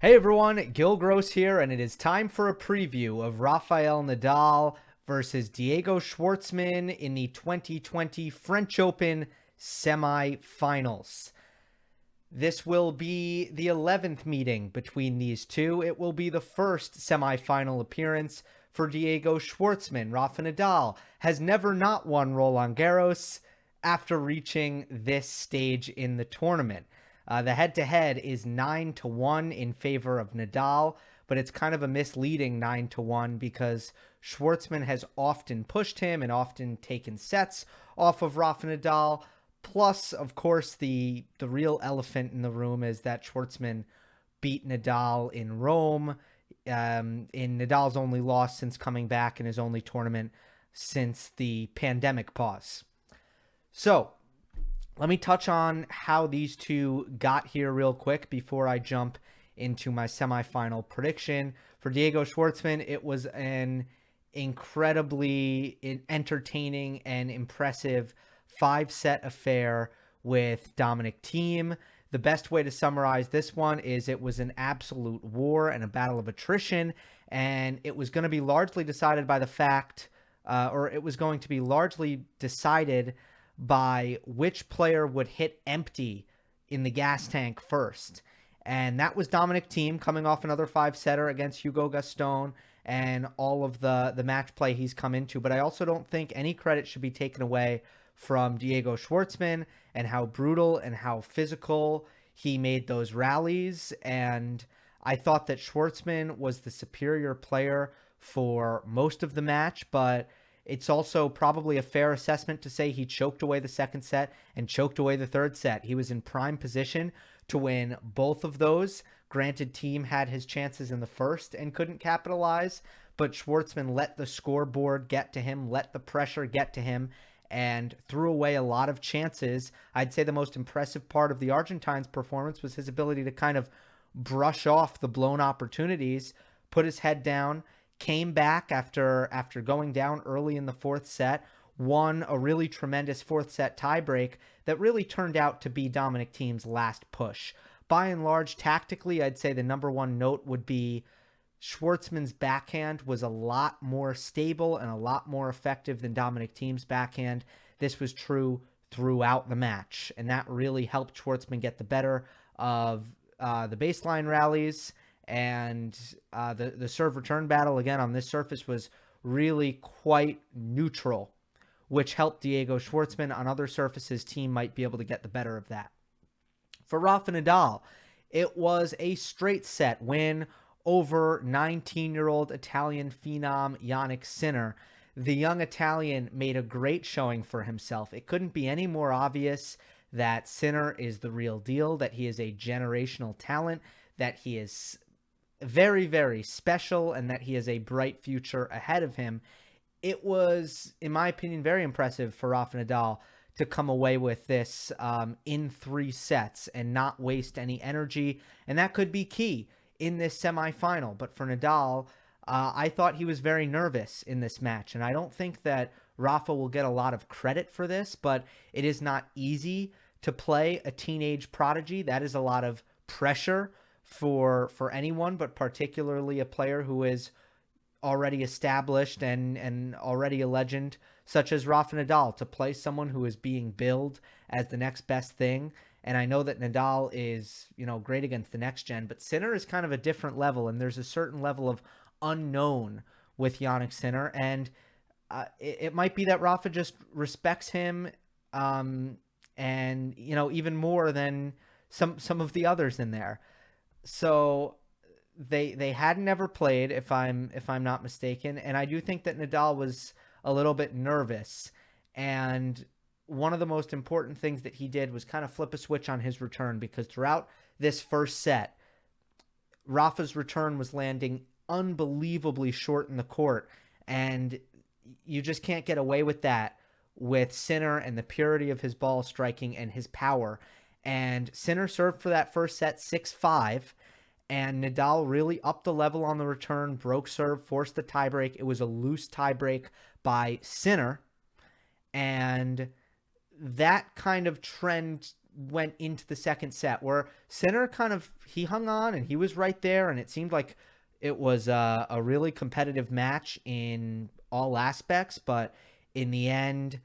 Hey everyone, Gill Gross here, and it is time for a preview of Rafael Nadal versus Diego Schwartzman in the 2020 French Open semifinals. This will be the 11th meeting between these two. It will be the first semifinal appearance for Diego Schwartzman. Rafa Nadal has never not won Roland Garros after reaching this stage in the tournament. The head-to-head is 9-1 in favor of Nadal, but it's kind of a misleading 9-1 because Schwartzman has often pushed him and often taken sets off of Rafa Nadal. Plus, of course, the real elephant in the room is that Schwartzman beat Nadal in Rome, in Nadal's only loss since coming back in his only tournament since the pandemic pause. So, let me touch on how these two got here real quick before I jump into my semifinal prediction. For Diego Schwartzman, it was an incredibly entertaining and impressive 5-set affair with Dominc Thiem. The best way to summarize this one is it was an absolute war and a battle of attrition, and it was going to be largely decided by the fact, or it was going to be largely decided by which player would hit empty in the gas tank first. And that was Dominc Thiem coming off another 5-setter against Hugo Gaston and all of the match play he's come into. But I also don't think any credit should be taken away from Diego Schwartzman and how brutal and how physical he made those rallies. And I thought that Schwartzman was the superior player for most of the match, but it's also probably a fair assessment to say he choked away the second set and choked away the third set. He was in prime position to win both of those. Granted, Thiem had his chances in the first and couldn't capitalize, but Schwartzman let the scoreboard get to him, let the pressure get to him, and threw away a lot of chances. I'd say the most impressive part of the Argentine's performance was his ability to kind of brush off the blown opportunities, put his head down, came back after going down early in the fourth set, won a really tremendous fourth set tiebreak that really turned out to be Dominc Thiem's last push. By and large, tactically, I'd say the number one note would be Schwartzman's backhand was a lot more stable and a lot more effective than Dominc Thiem's backhand. This was true throughout the match, and that really helped Schwartzman get the better of the baseline rallies. And the serve return battle, again, on this surface was really quite neutral, which helped Diego Schwartzman. On other surfaces, Thiem might be able to get the better of that. For Rafa Nadal, it was a straight set win over 19-year-old Italian phenom Jannik Sinner. The young Italian made a great showing for himself. It couldn't be any more obvious that Sinner is the real deal, that he is a generational talent, that he is very, very special, and that he has a bright future ahead of him. It was, in my opinion, very impressive for Rafa Nadal to come away with this in 3 sets and not waste any energy, and that could be key in this semifinal. But for Nadal, I thought he was very nervous in this match, and I don't think that Rafa will get a lot of credit for this, but it is not easy to play a teenage prodigy. That is a lot of pressure for anyone, but particularly a player who is already established and already a legend such as Rafa Nadal, to play someone who is being billed as the next best thing. And I know that Nadal is, great against the next gen, but Sinner is kind of a different level, and there's a certain level of unknown with Jannik Sinner, and it might be that Rafa just respects him, and even more than some of the others in there. So they hadn't ever played, if I'm not mistaken, and I do think that Nadal was a little bit nervous. And one of the most important things that he did was kind of flip a switch on his return, because throughout this first set, Rafa's return was landing unbelievably short in the court, and you just can't get away with that with Sinner and the purity of his ball striking and his power. And Sinner served for that first set 6-5, and Nadal really upped the level on the return, broke serve, forced the tiebreak. It was a loose tiebreak by Sinner, and that kind of trend went into the second set, where Sinner he hung on and he was right there, and it seemed like it was a really competitive match in all aspects. But in the end,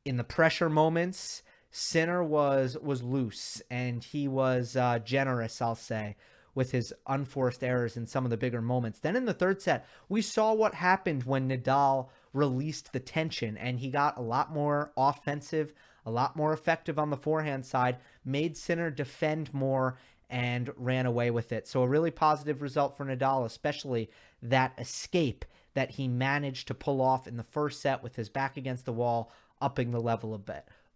in the pressure moments, Sinner was loose, and he was generous, I'll say, with his unforced errors in some of the bigger moments. Then in the third set, we saw what happened when Nadal released the tension, and he got a lot more offensive, a lot more effective on the forehand side, made Sinner defend more, and ran away with it. So a really positive result for Nadal, especially that escape that he managed to pull off in the first set with his back against the wall, upping the level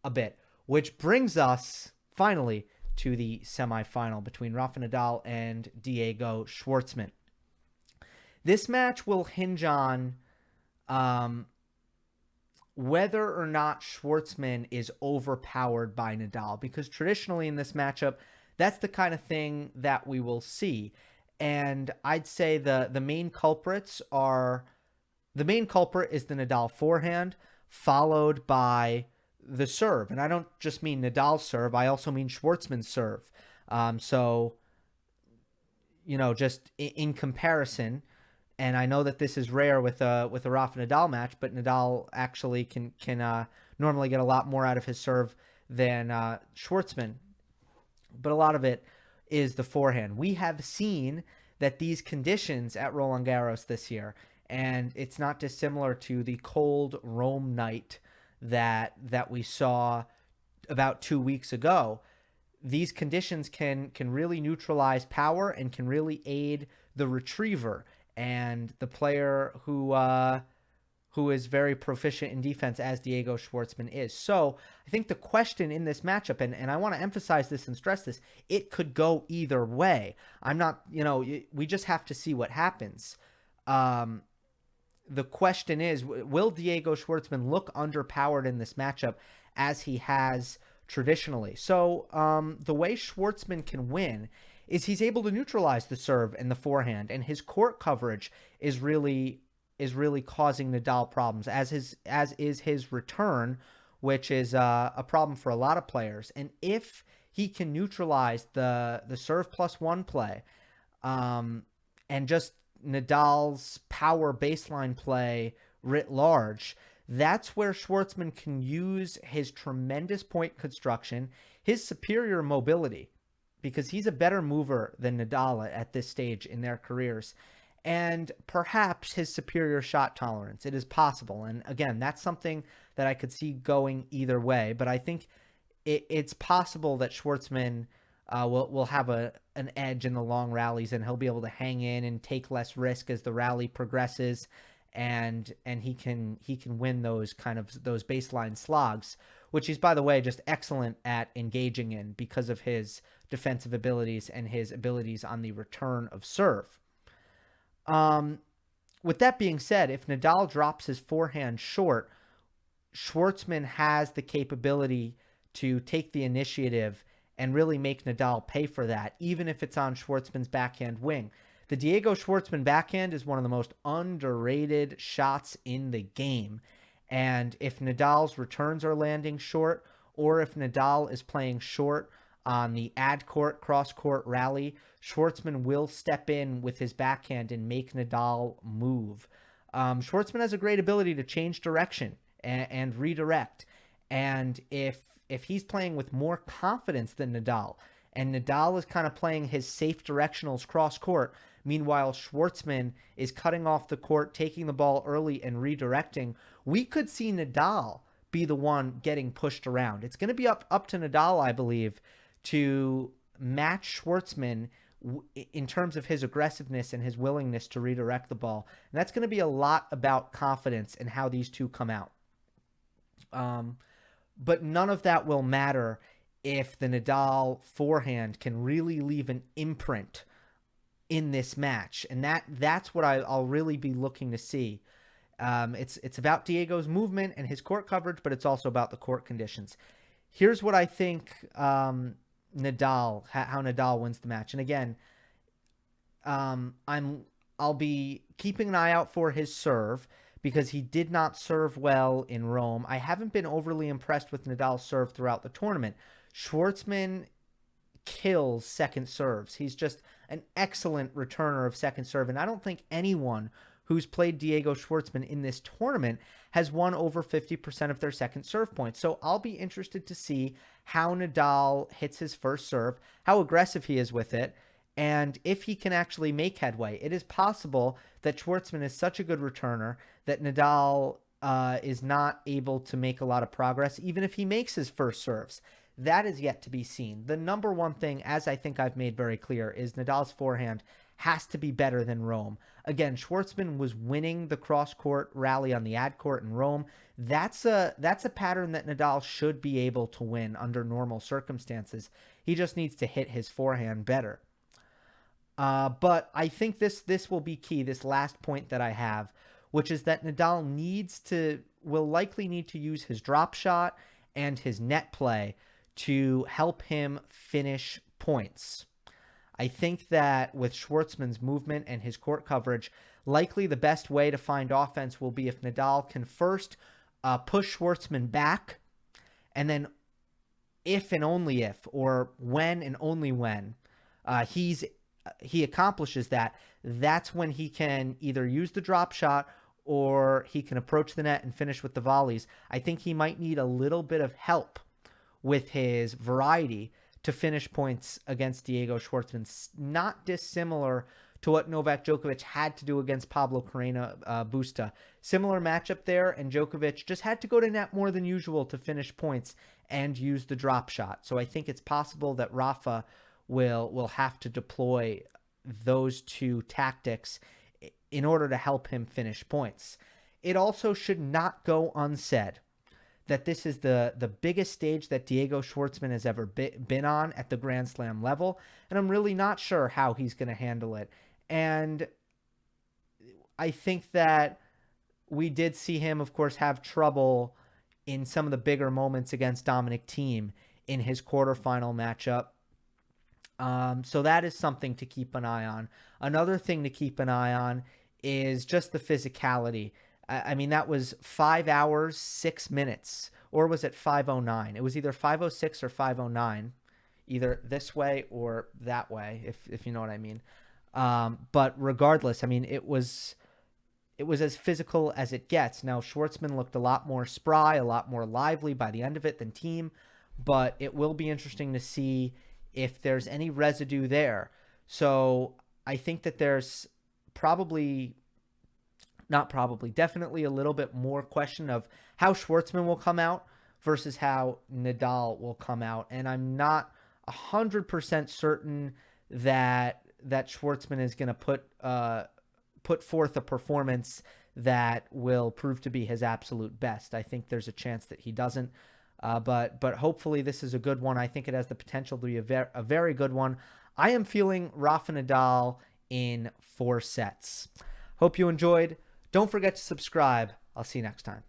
a bit, which brings us finally to the semifinal between Rafael Nadal and Diego Schwartzman. This match will hinge on whether or not Schwartzman is overpowered by Nadal, because traditionally in this matchup, that's the kind of thing that we will see. And I'd say the main culprits are, the main culprit is the Nadal forehand, followed by the serve. And I don't just mean Nadal's serve, I also mean Schwartzman's serve. So, just in comparison, and I know that this is rare with a Rafa Nadal match, but Nadal actually can normally get a lot more out of his serve than Schwartzman. But a lot of it is the forehand. We have seen that these conditions at Roland Garros this year, and it's not dissimilar to the cold Rome night that we saw about 2 weeks ago. These conditions can really neutralize power and can really aid the retriever and the player who is very proficient in defense, as Diego Schwartzman is. So I think the question in this matchup, and I want to emphasize this and stress this, it could go either way. I'm not, we just have to see what happens. The question is, will Diego Schwartzman look underpowered in this matchup as he has traditionally? So the way Schwartzman can win is he's able to neutralize the serve and the forehand, and his court coverage is really causing Nadal problems, as is his return, which is a problem for a lot of players. And if he can neutralize the serve plus one play, and just Nadal's power baseline play writ large, that's where Schwartzman can use his tremendous point construction, his superior mobility, because he's a better mover than Nadal at this stage in their careers, and perhaps his superior shot tolerance. It is possible. And again, that's something that I could see going either way, but I think it's possible that Schwartzman will have an edge in the long rallies, and he'll be able to hang in and take less risk as the rally progresses, and he can win those baseline slogs, which he's, by the way, just excellent at engaging in because of his defensive abilities and his abilities on the return of serve. With that being said, if Nadal drops his forehand short, Schwartzman has the capability to take the initiative and really make Nadal pay for that, even if it's on Schwartzman's backhand wing. The Diego Schwartzman backhand is one of the most underrated shots in the game. And if Nadal's returns are landing short, or if Nadal is playing short on the ad-court, cross-court rally, Schwartzman will step in with his backhand and make Nadal move. Schwartzman has a great ability to change direction and redirect. And if he's playing with more confidence than Nadal, and Nadal is kind of playing his safe directionals cross-court, meanwhile Schwartzman is cutting off the court, taking the ball early and redirecting, we could see Nadal be the one getting pushed around. It's going to be up to Nadal, I believe, to match Schwartzman in terms of his aggressiveness and his willingness to redirect the ball. And that's going to be a lot about confidence and how these two come out. But none of that will matter if the Nadal forehand can really leave an imprint in this match. And that's what I'll really be looking to see. It's about Diego's movement and his court coverage, but it's also about the court conditions. Here's what I think how Nadal wins the match. And again, I'll be keeping an eye out for his serve, because he did not serve well in Rome. I haven't been overly impressed with Nadal's serve throughout the tournament. Schwartzman kills second serves. He's just an excellent returner of second serve. And I don't think anyone who's played Diego Schwartzman in this tournament has won over 50% of their second serve points. So I'll be interested to see how Nadal hits his first serve, how aggressive he is with it, and if he can actually make headway. It is possible that Schwartzman is such a good returner that Nadal is not able to make a lot of progress, even if he makes his first serves. That is yet to be seen. The number one thing, as I think I've made very clear, is Nadal's forehand has to be better than Rome. Again, Schwartzman was winning the cross-court rally on the ad court in Rome. That's a pattern that Nadal should be able to win under normal circumstances. He just needs to hit his forehand better. But I think this will be key, this last point that I have, which is that Nadal will likely need to use his drop shot and his net play to help him finish points. I think that with Schwartzman's movement and his court coverage, likely the best way to find offense will be if Nadal can first push Schwartzman back, and then if and only if, or when and only when, he accomplishes that, that's when he can either use the drop shot or he can approach the net and finish with the volleys. I think he might need a little bit of help with his variety to finish points against Diego Schwartzman, not dissimilar to what Novak Djokovic had to do against Pablo Carreno Busta. Similar matchup there, and Djokovic just had to go to net more than usual to finish points and use the drop shot. So I think it's possible that Rafa will have to deploy those two tactics in order to help him finish points. It also should not go unsaid that this is the biggest stage that Diego Schwartzman has ever been on at the Grand Slam level, and I'm really not sure how he's going to handle it. And I think that we did see him, of course, have trouble in some of the bigger moments against Dominc Thiem in his quarterfinal matchup. So that is something to keep an eye on. Another thing to keep an eye on is just the physicality. I mean, that was 5 hours, 6 minutes, or was it 5:09? It was either 5:06 or 5:09, either this way or that way, if you know what I mean. But regardless, I mean, it was as physical as it gets. Now, Schwartzman looked a lot more spry, a lot more lively by the end of it than Thiem, but it will be interesting to see if there's any residue there. So I think that there's definitely a little bit more question of how Schwartzman will come out versus how Nadal will come out. And I'm not 100% certain that Schwartzman is going to put forth a performance that will prove to be his absolute best. I think there's a chance that he doesn't. But hopefully this is a good one. I think it has the potential to be a very good one. I am feeling Rafa Nadal in 4 sets. Hope you enjoyed. Don't forget to subscribe. I'll see you next time.